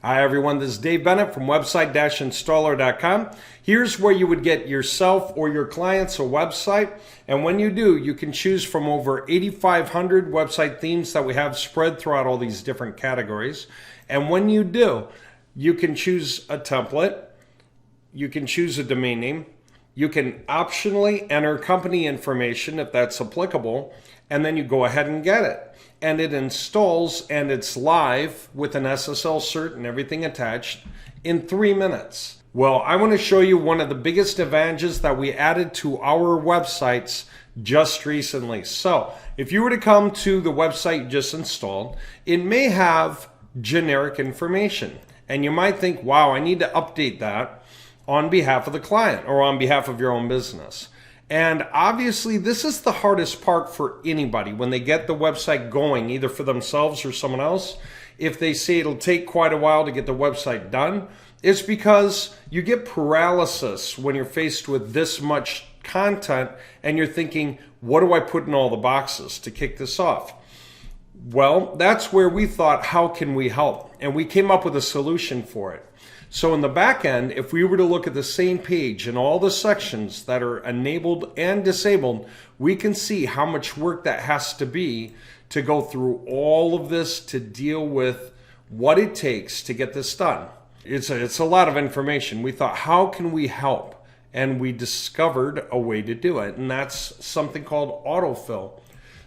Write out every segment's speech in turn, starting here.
Hi everyone, this is Dave Bennett from website-installer.com. Here's where you would get yourself or your clients a website. And when you do, you can choose from over 8,500 website themes that we have spread throughout all these different categories. And when you do, you can choose a template, you can choose a domain name, you can optionally enter company information if that's applicable, and then you go ahead and get it. And it installs and it's live with an SSL cert and everything attached in 3 minutes. Well, I want to show you one of the biggest advantages that we added to our websites just recently. So if you were to come to the website you just installed, it may have generic information. And you might think, wow, I need to update that on behalf of the client or on behalf of your own business. And obviously, this is the hardest part for anybody when they get the website going, either for themselves or someone else. If they say it'll take quite a while to get the website done, it's because you get paralysis when you're faced with this much content and you're thinking, what do I put in all the boxes to kick this off? Well, that's where we thought, how can we help? And we came up with a solution for it. So in the back end, if we were to look at the same page and all the sections that are enabled and disabled, we can see how much work that has to be to go through all of this to deal with what it takes to get this done. It's a lot of information. We thought, how can we help? And we discovered a way to do it, and that's something called autofill.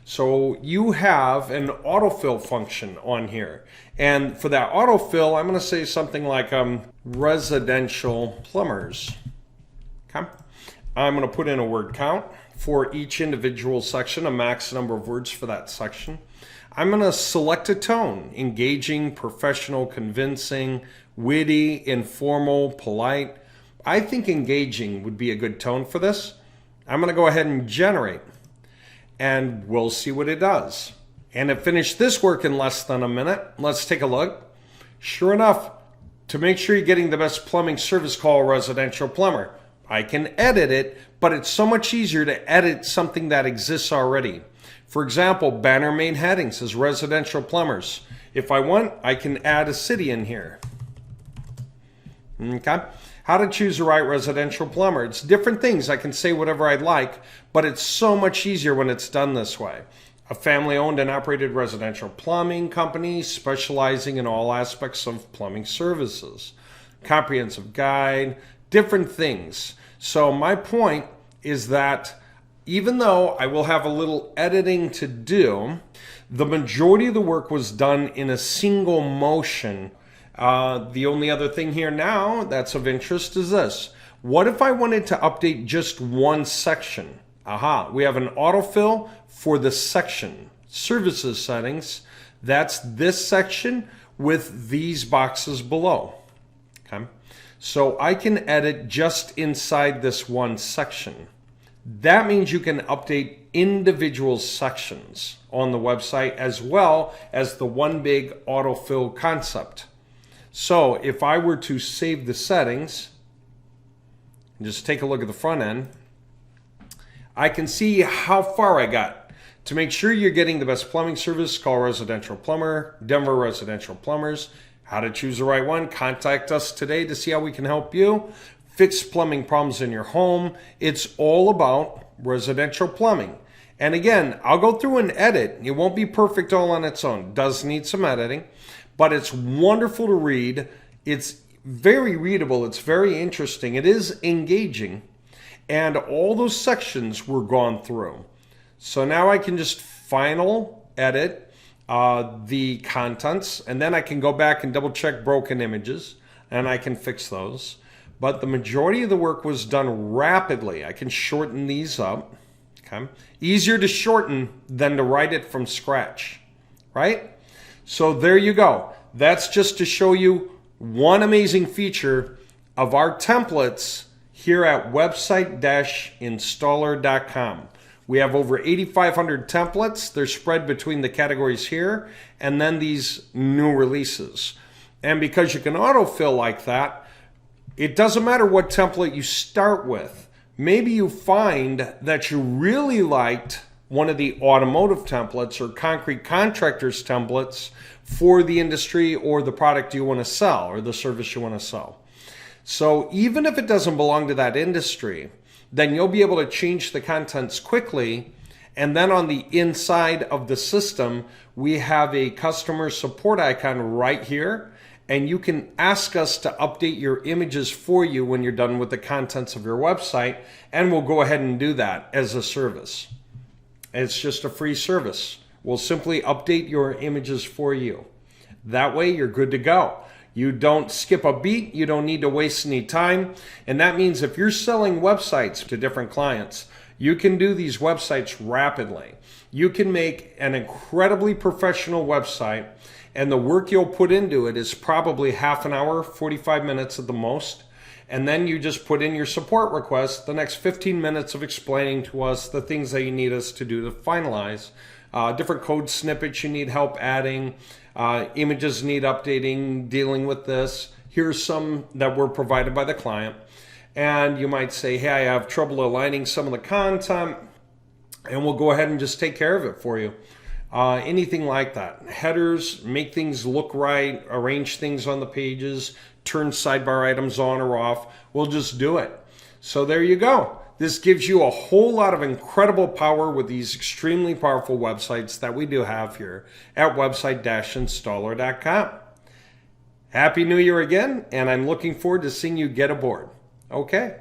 So you have an autofill function on here. And for that autofill, I'm going to say something like residential plumbers. Okay. I'm going to put in a word count for each individual section, a max number of words for that section. I'm going to select a tone, engaging, professional, convincing, witty, informal, polite. I think engaging would be a good tone for this. I'm going to go ahead and generate. And we'll see what it does. And it finished this work in less than a minute. Let's take a look. Sure enough, to make sure you're getting the best plumbing service, call a residential plumber. I can edit it, but it's so much easier to edit something that exists already. For example, banner main heading says residential plumbers. If I want, I can add a city in here. Okay. How to choose the right residential plumber. It's different things. I can say whatever I'd like, but it's so much easier when it's done this way. A family-owned and operated residential plumbing company specializing in all aspects of plumbing services. Comprehensive guide, different things. So my point is that even though I will have a little editing to do, the majority of the work was done in a single motion. The only other thing here now that's of interest is this. What if I wanted to update just one section? Aha, we have an autofill for the section. Services settings, that's this section with these boxes below. Okay, so I can edit just inside this one section. That means you can update individual sections on the website as well as the one big autofill concept. So if I were to save the settings, and just take a look at the front end, I can see how far I got. To make sure you're getting the best plumbing service, call residential plumber, Denver residential plumbers. How to choose the right one, contact us today to see how we can help you. Fix plumbing problems in your home. It's all about residential plumbing. And again, I'll go through and edit. It won't be perfect all on its own. It does need some editing. But it's wonderful to read. It's very readable. It's very interesting. It is engaging. And all those sections were gone through. So now I can just final edit the contents. And then I can go back and double check broken images. And I can fix those. But the majority of the work was done rapidly. I can shorten these up. Okay. Easier to shorten than to write it from scratch. Right? So there you go. That's just to show you one amazing feature of our templates here at website-installer.com. We have over 8,500 templates. They're spread between the categories here and then these new releases. And because you can autofill like that, it doesn't matter what template you start with. Maybe you find that you really liked one of the automotive templates or concrete contractors templates for the industry or the product you want to sell or the service you want to sell. So even if it doesn't belong to that industry, then you'll be able to change the contents quickly. And then on the inside of the system, we have a customer support icon right here. And you can ask us to update your images for you when you're done with the contents of your website. And we'll go ahead and do that as a service. It's just a free service. We'll simply update your images for you. That way you're good to go. You don't skip a beat. You don't need to waste any time. And that means if you're selling websites to different clients, you can do these websites rapidly. You can make an incredibly professional website, and the work you'll put into it is probably half an hour, 45 minutes at the most. And then you just put in your support request, the next 15 minutes of explaining to us the things that you need us to do to finalize. Different code snippets you need help adding, images need updating, dealing with this. Here's some that were provided by the client. And you might say, hey, I have trouble aligning some of the content, and we'll go ahead and just take care of it for you. Anything like that. Headers, make things look right, arrange things on the pages, turn sidebar items on or off. We'll just do it. So there you go. This gives you a whole lot of incredible power with these extremely powerful websites that we do have here at website-installer.com. Happy New Year again, and I'm looking forward to seeing you get aboard. Okay.